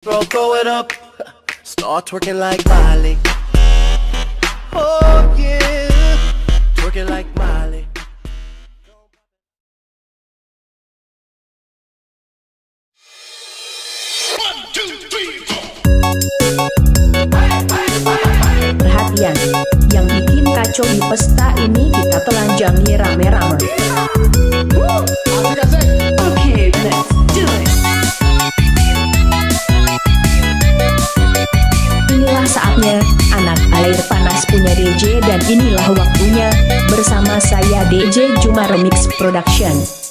Bro, throw it up, start twerking like Miley. Oh yeah, twerking like Miley. Perhatian, yang bikin kacau di pesta ini kita telanjangi rame-rame. Okay, let's do it. Inilah saatnya, anak air panas punya DJ dan inilah waktunya, bersama saya DJ Juma Remix Production.